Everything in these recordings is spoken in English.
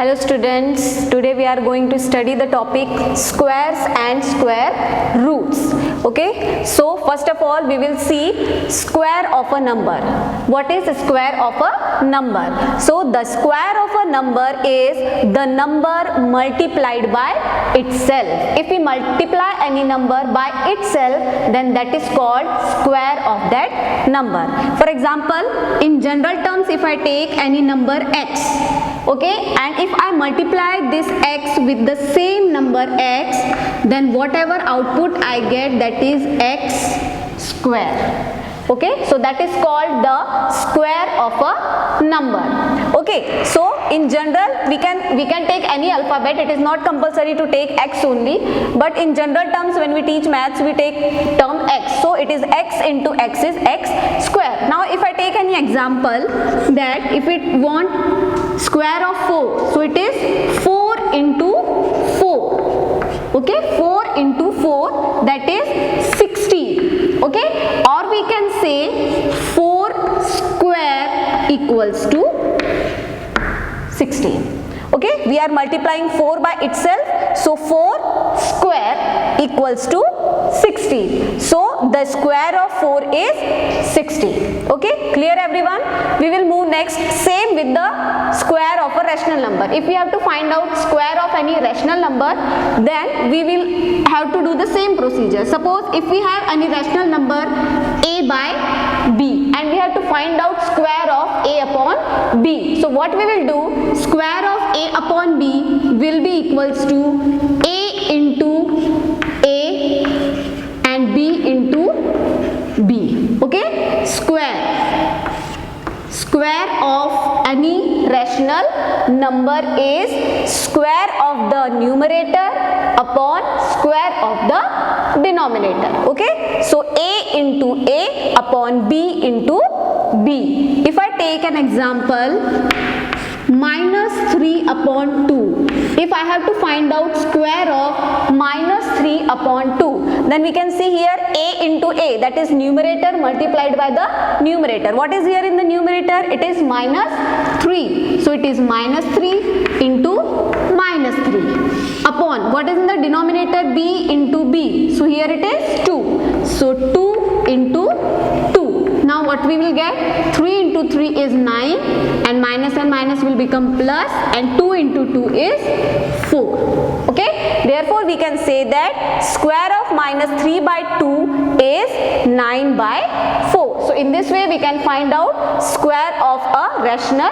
Hello students, today we are going to study the topic squares and square roots. Okay, so first of all we will see square of a number. What is square of a number? So the square of a number is the number multiplied by itself. If we multiply any number by itself, then that is called square of that number. For example, in general terms, if I take any number x, okay, and if I multiply this x with the same number x, then whatever output I get, that is x square. Okay, so that is called the square of a number. Okay, so in general we can take any alphabet. It is not compulsory to take x only, but in general terms when we teach maths we take term x. So it is x into x is x square. Now if I take any example, that if it want square of 4, so it is 4 into 4. Okay, 4 into 4, that is 16. Okay, or we can say 4 square equals to 16. Okay, we are multiplying 4 by itself, so 4 square equals to 16. So the square of 4 is 60. Okay, clear everyone? We will move next. Same with the square of a rational number. If we have to find out square of any rational number, then we will have to do the same procedure. Suppose if we have any rational number a by b, and we have to find out square of a upon b. So what we will do, square of a upon b will be equals to a into a and b into b. Okay, square of any rational number is square of the numerator upon square of the denominator. Okay, so a into a upon b into b. If I take an example, minus 3 upon 2. If I have to find out square of minus 3 upon 2, then we can see here a into a, that is numerator multiplied by the numerator. What is here in the numerator? It is minus 3. So it is minus 3 into minus 3 upon, what is in the denominator? B into b. So here it is 2. So 2 into 2. Now what we will get? 3 into 3 is 9, and minus will become plus, and 2 into 2 is 4. Okay, therefore we can say that square of minus 3 by 2 is 9 by 4. So in this way we can find out square of a rational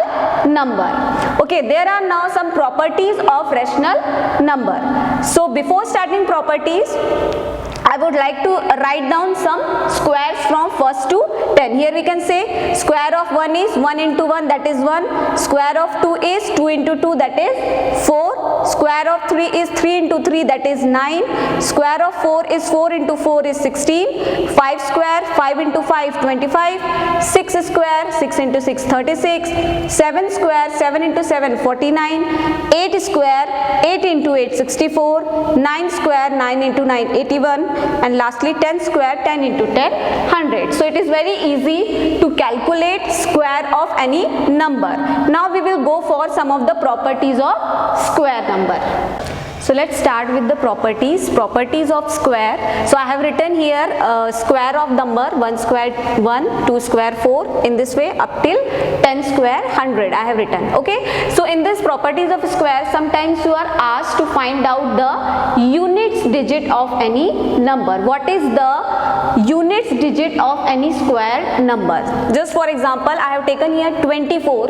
number. Okay, there are now some properties of rational number. So before starting properties, I would like to write down some squares from 1st to 10. Here we can say square of 1 is 1 into 1, that is 1. Square of 2 is 2 into 2, that is 4. Square of 3 is 3 into 3, that is 9. Square of 4 is 4 into 4 is 16. 5 square, 5 into 5, 25. 6 square, 6 into 6, 36. 7 square, 7 into 7, 49. 8 square, 8 into 8, 64. 9 square, 9 into 9, 81. And lastly 10 square, 10 into 10, 100. So it is very easy to calculate square of any number. Now we will go for some of the properties of square number. So let's start with the properties of square. So I have written here square of number 1 square 1, 2 square 4, in this way up till 10 square 100 I have written. Okay, so in this properties of square, sometimes you are asked to find out the units digit of any number. What is the units digit of any square number? Just for example, I have taken here 24.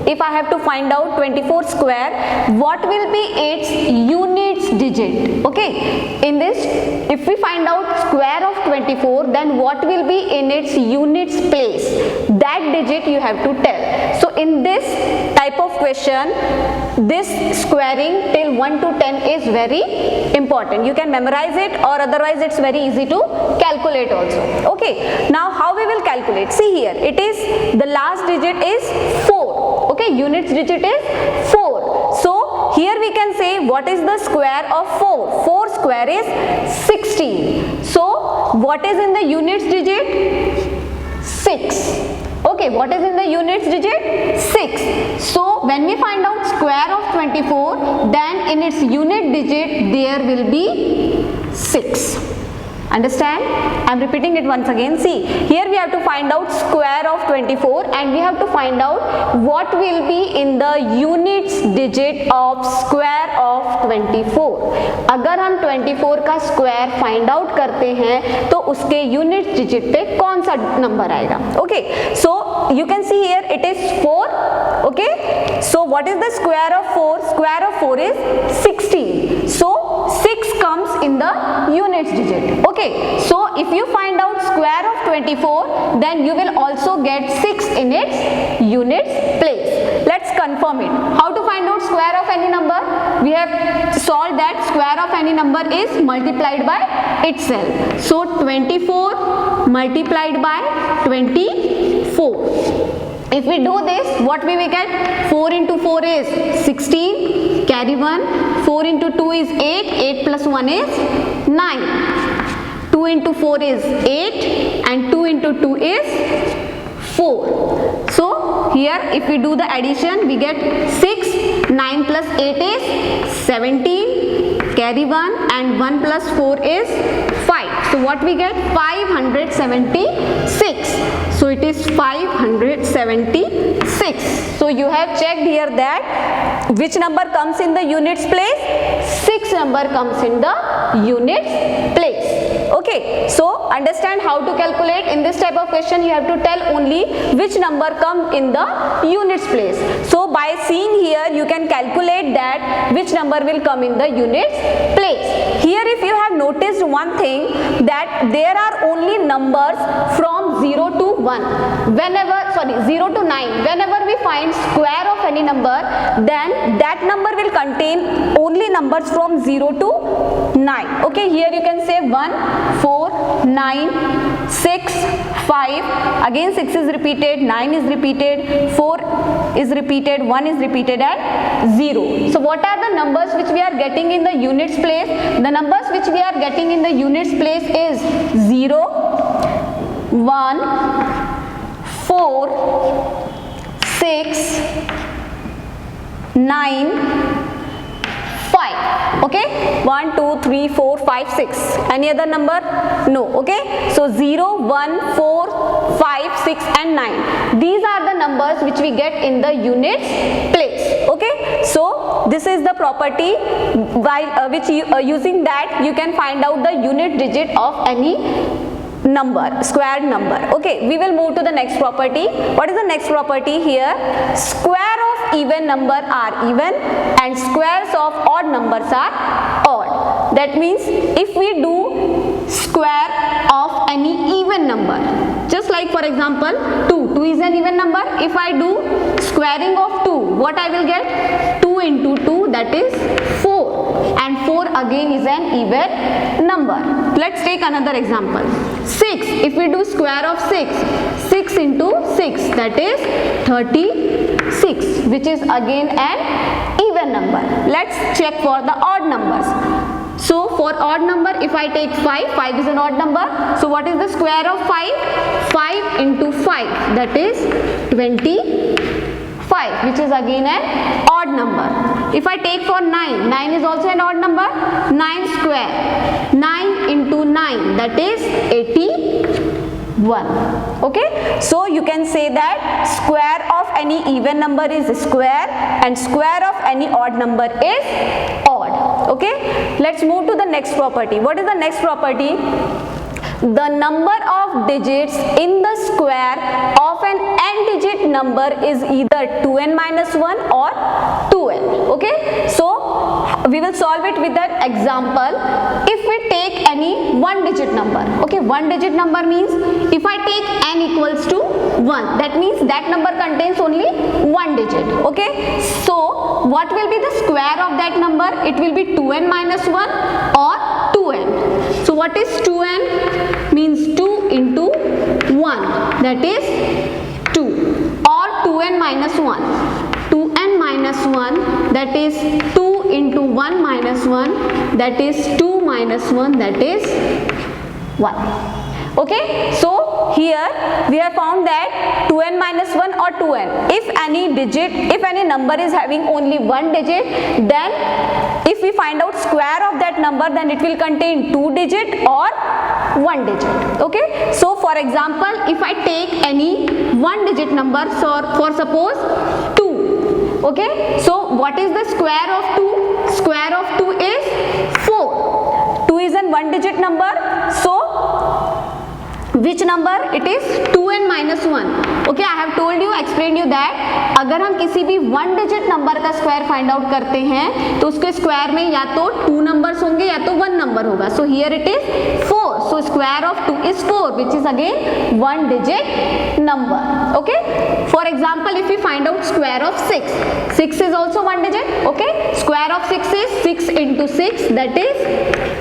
If I have to find out 24 square, what will be its units digit? Okay, in this, if we find out square of 24, then what will be in its units place? That digit you have to tell. So in this type of question, this squaring till 1 to 10 is very important. You can memorize it, or otherwise it's very easy to calculate also. Okay, now how we will calculate? See here, it is the last digit is 4. Okay, units digit is 4. So here we can say what is the square of 4? 4 square is 16. So what is in the units digit? 6. Okay. Okay, what is in the units digit? 6. So when we find out square of 24, then in its unit digit there will be 6. Understand? I am repeating it once again. See, here we have to find out square of 24 and we have to find out what will be in the units digit of square of 24. अगर हम 24 का square find out करते हैं तो उसके unit digit पे कौन सा नंबर आएगा? Okay, so you can see here it is 4. Okay, so what is the square of 4? Square of 4 is 16. So 6 comes in the units digit. Okay, so if you find out square of 24, then you will also get 6 in its units place. Let's confirm it. How to find out square of any number? We have solved that square of any number is multiplied by itself. So 24 multiplied by 24. If we do this, what we will get? 4 into 4 is 16, carry 1, 4 into 2 is 8, 8 plus 1 is 9, 2 into 4 is 8 and 2 into 2 is 4. So here if we do the addition, we get 6, 9 plus 8 is 17, carry 1 and 1 plus 4 is 5. So what we get? 576. So it is 576. So you have checked here that which number comes in the units place? 6 number comes in the units place. Okay, so understand how to calculate. In this type of question you have to tell only which number come in the units place. So by seeing here you can calculate that which number will come in the units place. Here if you have noticed one thing, that there are only numbers from 0 to 1. 0 to 9. Whenever we find square of any number, then that number will contain only numbers from 0 to 9. Okay, here you can say 1, 4, 9, 6, 5, again 6 is repeated, 9 is repeated, 4 is repeated, 1 is repeated and 0. So what are the numbers which we are getting in the units place? The numbers which we are getting in the units place is 0, 1, 4, 6, 9, 5. Okay, 1, 2, 3, 4, 5, 6. Any other number? No. Okay, so 0, 1, 4, 5, 6 and 9. These are the numbers which we get in the units place. Okay, so this is the property while using that you can find out the unit digit of any number, squared number. Okay, we will move to the next property. What is the next property here? Square of even number are even and squares of odd numbers are odd. That means if we do square of any even number, just like for example 2 is an even number. If I do squaring of 2, what I will get? 2 into 2, that is 4, and 4 again is an even number. Let's take another example. 6, if we do square of 6, 6 into 6, that is 36, which is again an even number. Let's check for the odd numbers. So for odd number, if I take 5, 5 is an odd number. So what is the square of 5? 5 into 5, that is 25, which is again an odd number. If I take for 9, 9 is also an odd number. 9 square, 9 into 9, that is 81. Okay, so you can say that square of any even number is square and square of any odd number is odd. Okay, let's move to the next property. What is the next property? The number of digits in the square of an n-digit number is either 2n minus 1 or 2n. Okay, so we will solve it with an example. If we take any one-digit number, okay, one-digit number means if I take n equals to 1, that means that number contains only one digit. Okay, so what will be the square of that number? It will be 2n minus 1 or 2n. So what is 2n? Means 2 into 1, that is 2, or 2n minus 1. 2n minus 1, that is 2 into 1 minus 1, that is 2 minus 1, that is 1. Okay, so here we have found that 2n minus 1 or 2n. If any number is having only one digit, then if we find out square of that number, then it will contain 2 digit or 1 digit. Okay, so for example, if I take any 1 digit number, so for suppose 2. Okay, so what is the square of 2? Square of 2 is 4. 2 is a 1 digit number, so which number it is? 2n minus 1. Okay, I have told you, explained you that अगर हम किसी भी 1 digit number का square find out करते हैं तो उसके square में या तो 2 numbers होंगे या तो 1 number होगा. So here it is 4. So square of 2 is 4, which is again 1 digit number. Okay, for example, if we find out square of 6, 6 is also 1 digit. Okay, square of 6 is 6 into 6, that is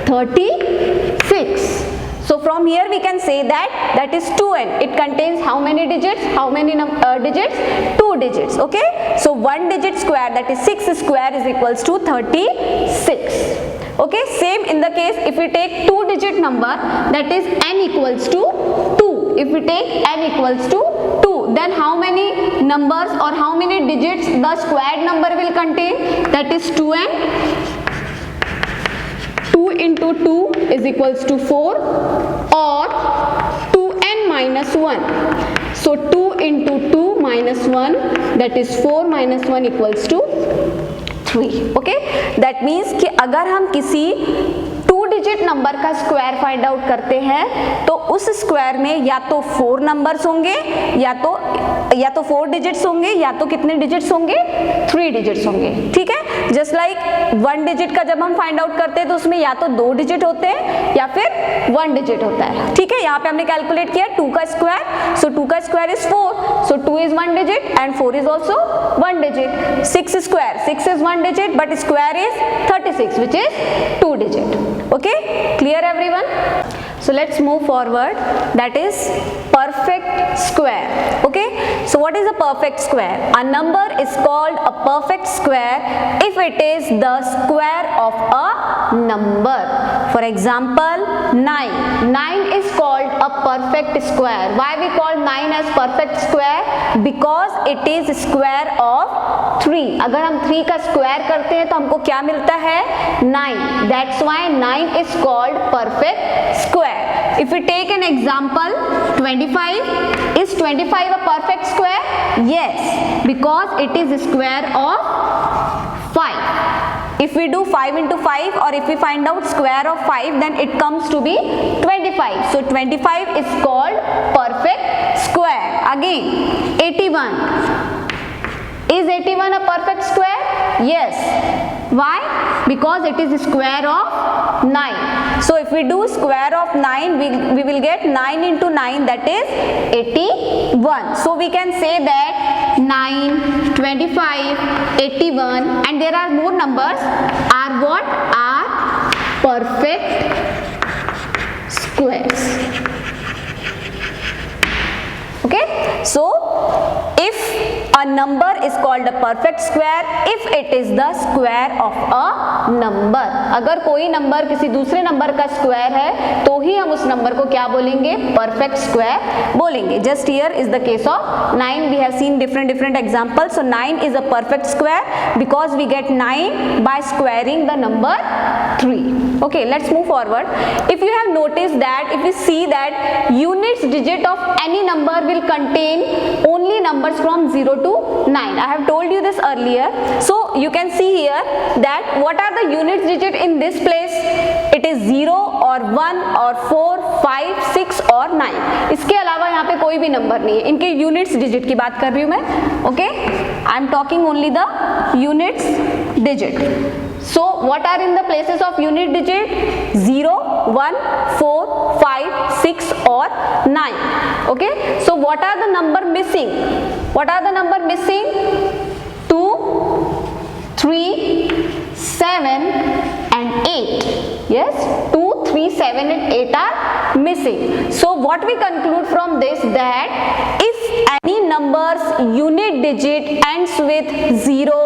36. So from here we can say that is 2n. It contains how many digits? How many digits? 2 digits. Okay, so 1 digit square, that is 6 square, is equals to 36. Okay, same in the case if we take 2 digit number, that is n equals to 2. If we take n equals to 2, then how many numbers or how many digits the squared number will contain? That is 2n. 2 into 2 is equals to 4, or 2n minus 1. So 2 into 2 minus 1, that is 4 minus 1 equals to 3. Okay, that means कि अगर हम किसी 2 digit number का square find out करते हैं तो उस square में या तो 4 नंबर्स होंगे या तो 4 डिजिट्स होंगे या तो कितने डिजिट्स होंगे? 3 डिजिट्स होंगे. ठीक है, जस्ट लाइक 1 डिजिट का जब हम फाइंड आउट करते हैं तो उसमें या तो 2 डिजिट होते हैं या फिर 1 डिजिट होता है. ठीक है, यहाँ पे हमने कैलकुलेट किया 2 का स्क्वायर, सो 2 का square is 4, so 2 is 1 digit and 4 is also 1 digit. 6 square, 6 is 1 digit, but square is 36, which is 2 digit. Okay, clear everyone? So let's move forward. That is perfect square. Okay, so what is a perfect square? A number is called a perfect square if it is the square of a number. For example, 9. 9 is called a perfect square. Why we call 9 as perfect square? Because it is square of 3. अगर हम 3 का square करते हैं तो हमको क्या मिलता है? 9. That's why 9 is called perfect square. If we take an example, 25. Is 25 a perfect square? Yes, because it is square of 5. If we do 5 into 5, or if we find out square of 5, then it comes to be 25. So 25 is called perfect square. Again, 81. Is 81 a perfect square? Yes. Why? Because it is square of 9. So if we do square of 9, we will get 9 into 9, that is 81. So we can say that 9, 25, 81, and there are more numbers, are what? Are perfect squares. Okay, so if a number is called a perfect square if it is the square of a number. अगर कोई number किसी दूसरे number का square है तो ही हम उस number को क्या बोलेंगे? परफेक्ट स्क्वायर बोलेंगे. Just here is the case of 9. We have seen different examples. So 9 is a perfect square because we get 9 by squaring the number 3. Okay, let's move forward. If you have noticed that, if you see that units digit of any number will contain only numbers from 0 to 9. I have told you this earlier. So you can see here that what are the units digit in this place? It is 0 or 1 or 4, 5, 6 और 9. इसके अलावा यहाँ पे कोई भी number नहीं है. इनके यूनिट्स डिजिट की बात कर रही हूँ मैं. Okay, I am talking only the units digit. So what are in the places of unit digit? 0, 1, 4, 5, 6 or 9. Okay, so what are the number missing? What are the number missing? 2, 3, 7 and 8. Yes, 2, 3, 7 and 8 are missing. So what we conclude from this, that if any number's unit digit ends with 0,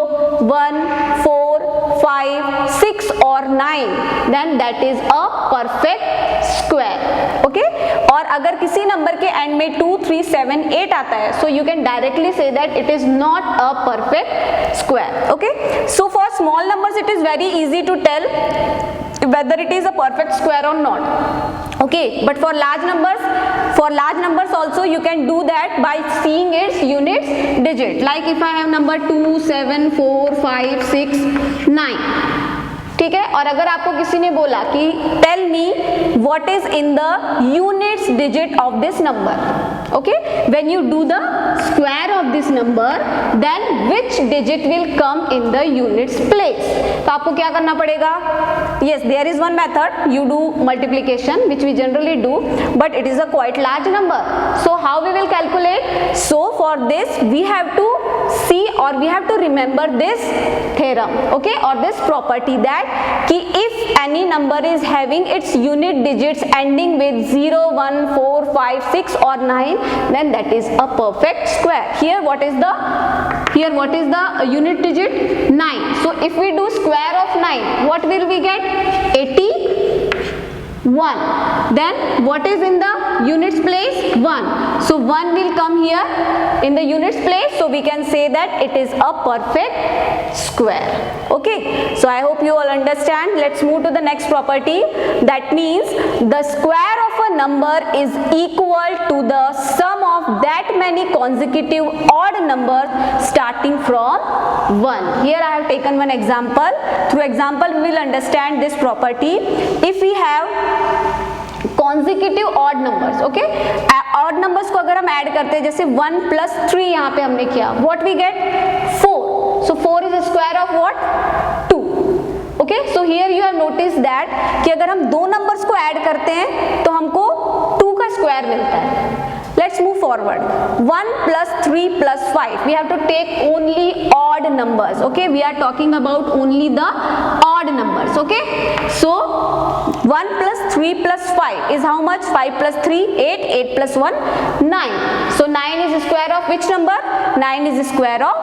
1, 4, 5, 6 or 9, then that is a perfect square. Okay, और अगर किसी number के and में 2, 3, 7, 8 आता है, so you can directly say that it is not a perfect square. Okay, so for small numbers it is very easy to tell whether it is a perfect square or not. Okay, but for large numbers also you can do that by seeing its units digit. Like if I have number 2, 7, 4, 5, 6, 9. ठीक है, और अगर आपको किसी ने बोला कि tell me what is in the units digit of this number, okay, when you do the square of this number then which digit will come in the units place. तो आपको क्या करना पड़ेगा? yes, there is one method, you do multiplication which we generally do, but it is a quite large number, so how we will calculate? So for this we have to see or we have to remember this theorem, okay, or this property that कि if any number is having its unit digits ending with 0, 1, 4, 5, 6 or 9, then that is a perfect square. Here what is the unit digit? 9. So if we do square of 9, what will we get? 81. Then what is in the units place? 1. So 1 will come here in the units place, so we can say that it is a perfect square. Okay, so I hope you all understand. Let's move to the next property. That means the square of a number is equal to the sum of that many consecutive odd numbers starting from 1. Here I have taken one example. Through example we will understand this property. If we have consecutive odd numbers, okay, odd numbers को अगर हम add करते हैं, जैसे 1 plus 3 यहाँ पे हमने किया, what we get? 4. So 4 is a square of what? 2. Okay, so here you have noticed that कि अगर हम दो numbers को ऐड करते हैं तो हमको 2 का स्क्वायर मिलता है. Let's move forward. 1 plus 3 plus 5. We have to take only odd numbers. Okay, we are talking about only the odd numbers. Okay, so 1 plus 3 plus 5 is how much? 5 plus 3, 8. 8 plus 1, 9. So 9 is the square of which number? 9 is the square of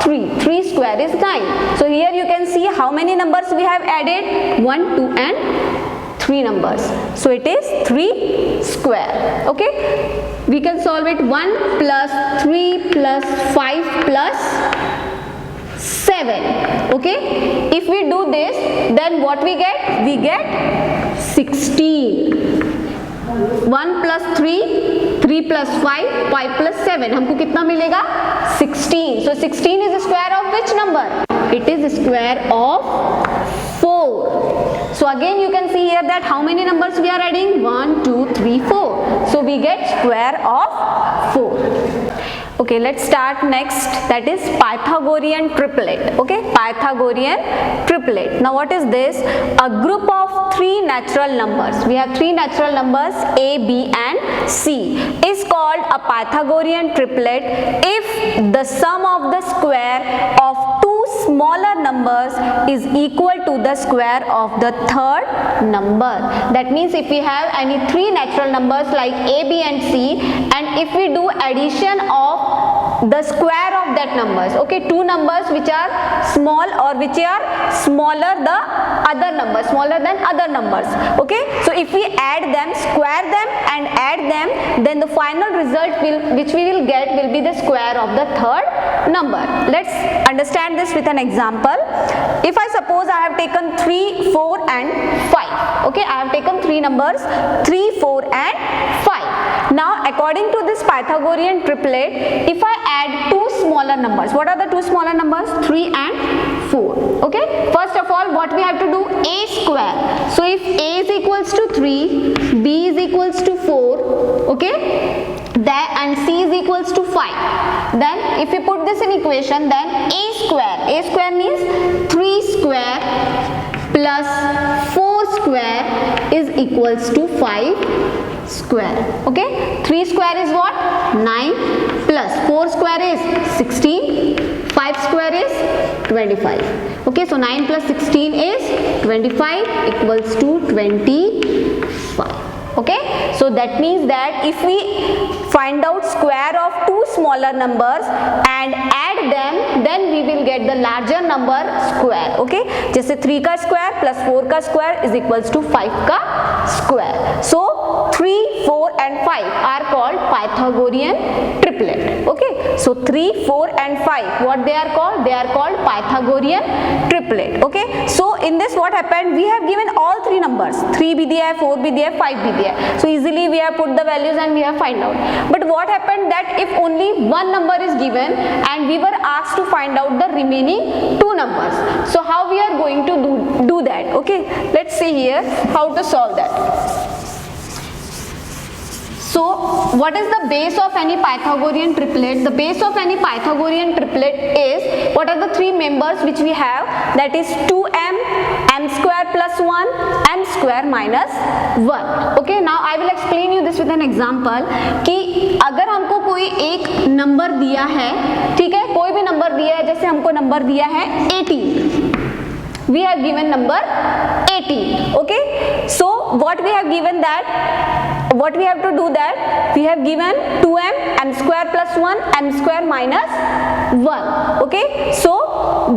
3. 3 square is 9. So here you can see how many numbers we have added? 1, 2 and 3 numbers. So it is 3 square. Okay, we can solve it. 1 plus 3 plus 5 plus 7. Okay, if we do this, then what we get? We get 16. 1 plus 3, 3 plus 5, 5 plus 7. हमको कितना मिलेगा? 16. So 16 is the square of which number? It is the square of 4. So again you can see here that how many numbers we are adding? 1, 2, 3, 4. So we get square of 4. Okay, let's start next. That is Pythagorean triplet. Okay, Pythagorean triplet. Now what is this? A group of 3 natural numbers. We have 3 natural numbers A, B and C is called a Pythagorean triplet if the sum of the square of 2 smaller numbers is equal to the square of the third number. That means if we have any 3 natural numbers like A, B and C, and if we do addition of the square of that numbers, okay, 2 numbers which are small or which are smaller the other numbers, smaller than other numbers, okay, so if we add them, square them and add them, then the final result which we will get will be the square of the third number. Let's understand this with an example. If I suppose I have taken 3, 4 and 5, okay, I have taken 3 numbers 3, 4 and 5. Now according to this Pythagorean triplet, if I add 2 smaller numbers, what are the 2 smaller numbers? 3 and 4. Okay, first of all what we have to do? A square. So if A is equals to 3, B is equals to 4, okay, that and C is equals to 5, then if we put this in equation, then A square means 3 square plus 4 square is equals to 5 square. Okay, 3 square is what? 9 plus 4 square is 16, 5 square is 25. Okay, so 9 plus 16 is 25 equals to 25. Okay, so that means that if we find out square of two smaller numbers and add them, then we will get the larger number square. Okay, जैसे 3 का square plus 4 का square is equals to 5 का square. So 3, 4 and 5 are called Pythagorean triplet. Okay, so 3, 4 and 5, what they are called? They are called Pythagorean triplet. Okay, so in this what happened, we have given all three numbers, 3 भी दिया है, 4 भी दिया है, 5 भी दिया है. So easily we have put the values and we have find out. But what happened that if only one number is given and we were asked to find out the remaining two numbers, so how we are going to do that? Okay, let's see here how to solve that. So what is the base of any Pythagorean triplet? The base of any Pythagorean triplet is, what are the three members which we have? That is 2m, m square plus 1, m square minus 1. Okay, now I will explain you this with an example कि अगर हमको कोई एक number दिया है, ठीक है, कोई भी नंबर दिया है, जैसे हमको नंबर दिया है 18. We have given number 18. Okay, so what we have given that, what we have to do that, we have given 2m, m square plus 1, m square minus 1. Okay, so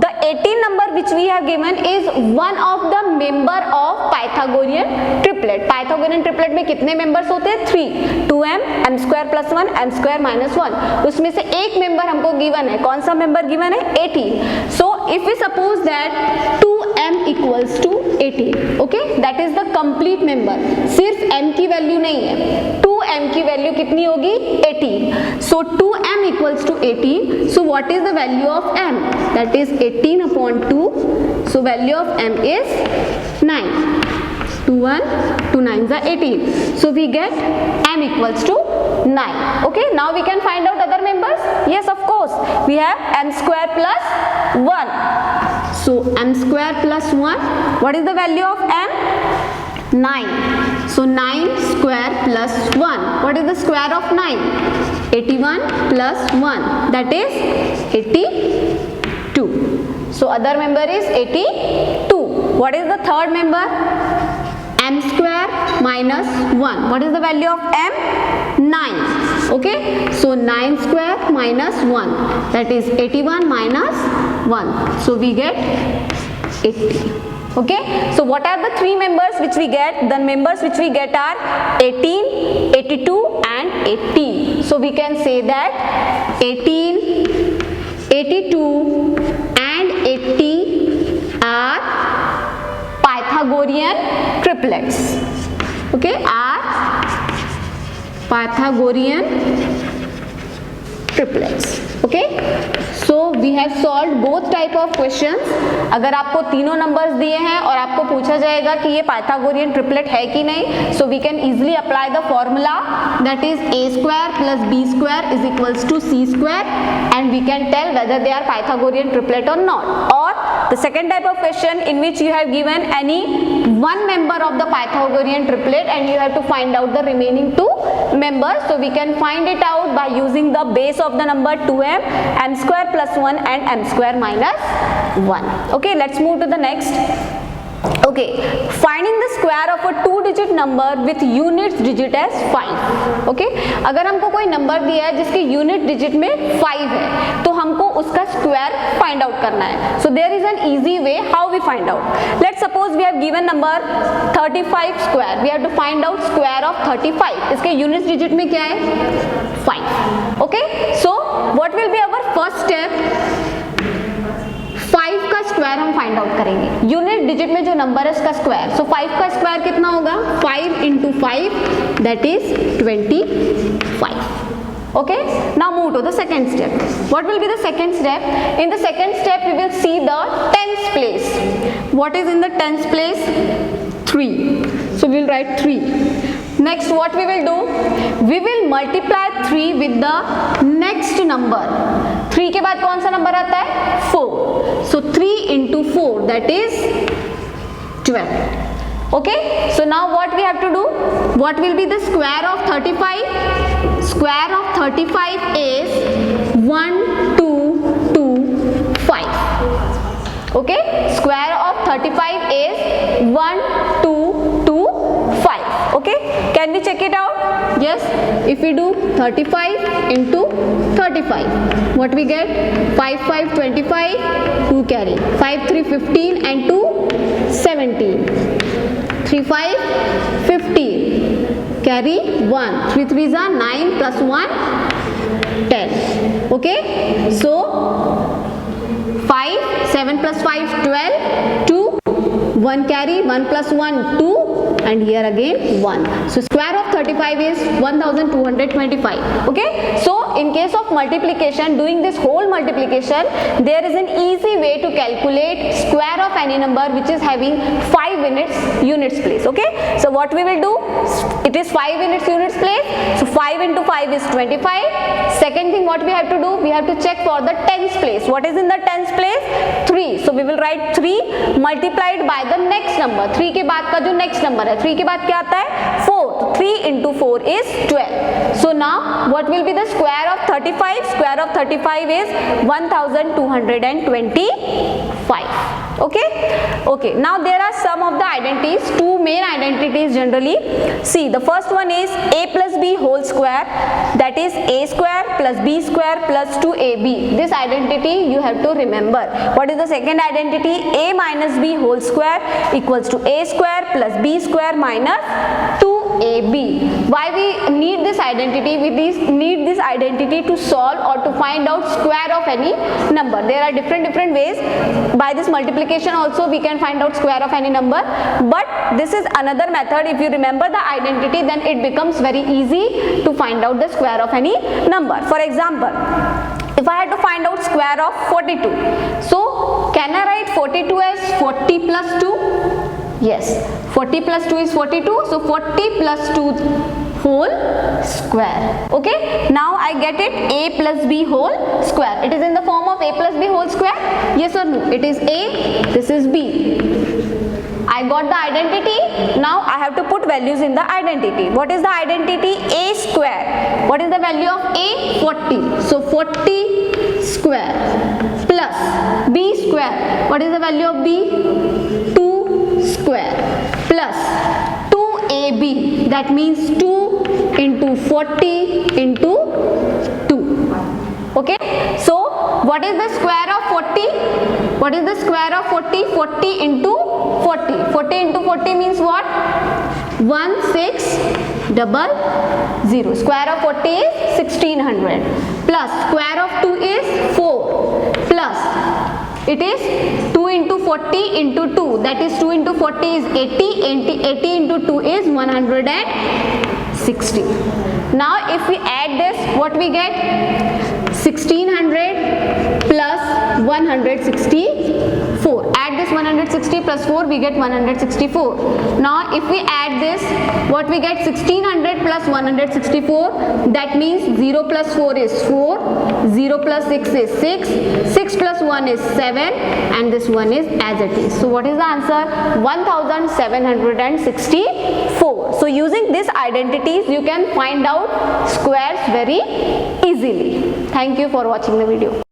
the 18 number which we have given is one of the member of Pythagorean triplet. Pythagorean triplet में कितने members होते हैं? 3. 2m, m square plus 1, m square minus 1. उसमें से एक member हमको given है. कौन सा member given है? 18. So if we suppose that 2m equals to 18, okay, that is the complete member. सिर्फ m की वैल्यू नहीं है, 2m की वैल्यू कितनी होगी? 18. So 2m equals to 18. So what is the value of m? That is 18 upon 2. So value of m is 9. 2 1, 2 9s are 18. So we get m equals to 9. Okay, now we can find out other members. Yes, of course, we have m square plus 1. So m square plus 1, what is the value of m? 9. So 9 square plus 1, what is the square of 9? 81 plus 1, that is 82. So other member is 82. What is the third member? M square minus 1. What is the value of m? 9. Okay, so 9 square minus 1, that is 81 minus 1. So we get 80. Okay, so what are the three members which we get? The members which we get are 18, 82 and 80. So we can say that 18, 82 and 80 are Pythagorean triplets. Okay, are Pythagorean triplets. Okay, so we have solved both type of questions. अगर आपको तीनों numbers दिए हैं और आपको पूछा जाएगा कि ये पाइथागोरियन ट्रिपलेट है कि नहीं, so we can easily apply the formula, that is a square plus b square is equals to c square, and we can tell whether they are Pythagorean triplet or not. Or the second type of question in which you have given any one member of the Pythagorean triplet and you have to find out the remaining two members, so we can find it out by using the base of the number 2m, m square plus 1 and m square minus 1. Okay, let's move to the next. Okay, finding the square of a 2-digit number with units digit as 5. Okay, अगर हमको कोई number दिया है जिसके unit digit में 5 है, तो हमको उसका स्क्वायर फाइंड आउट करना है. So there is an easy way how we find out. Let's suppose we have given number 35 square. We have to find out square of 35. इसके यूनिट डिजिट में क्या है? 5. Okay, so what will be our first step? 5 का square हम find out करेंगे. Unit digit में जो number है उसका स्क्वायर. सो 5 का स्क्वायर कितना होगा? 5 into 5, that is 25. Okay, now move to the second step. What will be the second step? In the second step we will see the tens place. What is in the tens place? 3. So we will write 3. Next what we will do? We will multiply 3 with the next number. 3 के बाद कौन सा number आता है? 4. So 3 into 4, that is 12. Okay, so now what we have to do? What will be the square of 35? Square of 35 is 1, 2, 2, 5. Okay, square of 35 is 1, 2, 2, 5. Okay, Can we check it out? Yes. If we do 35 into 35, what we get? 5 5 25, 2 carry. 5 3 15 and 2 17. 3 5 15, carry 1. 3 3s are 9 plus 1 10. Okay. So 5 7 plus 5 12, 2 1 carry, 1 plus 1 2, and here again 1. So square of 35 is 1225. Okay. So in case of multiplication, doing this whole multiplication, there is an easy way to calculate square of any number which is having 5 units place. Okay. So what we will do? It is 5 units place. So 5 into 5 is 25. Second thing what we have to do? We have to check for the tens place. What is in the tens place? 3. So we will write 3 multiplied by the next number. 3 के बाद का जो next number है, 3 के बाद क्या आता है? 4. 3 into 4 is 12. So now what will be the square of 35? Square of 35 is 1225. Okay. Okay. Now there are some of the identities, two main identities generally. See, the first one is a plus b whole square, that is a square plus b square plus 2ab. This identity you have to remember. What is the second identity? A minus b whole square equals to a square plus b square minus 2ab. Why we need this identity? We need this identity to solve or to find out square of any number. There are different ways. By this multiplication also we can find out square of any number, but this is another method. If you remember the identity, then it becomes very easy to find out the square of any number. For example, if I had to find out square of 42, so can I write 42 as 40 plus 2? Yes, 40 plus 2 is 42, so 40 plus 2 whole square. Okay, now I get it, a plus b whole square. It is in the form of a plus b whole square. Yes or no? It is a, this is b. I got the identity. Now I have to put values in the identity. What is the identity? A square. What is the value of a? 40. So 40 square plus b square. What is the value of b? 2 square plus 2ab. That means 2 into 40 into 2. Okay. So what is the square of 40? What is the square of 40? 40 into 40. 40 into 40 means what? 1600. Square of 40 is 1600. Plus square of 2 is 4. Plus it is 2 into 40 into 2. That is 2 into 40 is 80. 80 into 2 is 160. Now if we add this, what we get? 1600 plus 164. Add this 160 plus 4, we get 164. Now if we add this, what we get? 1600 plus 164. That means 0 plus 4 is 4, 0 plus 6 is 6, 6 plus 1 is 7, and this one is as it is. So what is the answer? 1764. So using these identities, you can find out squares very easily. Thank you for watching the video.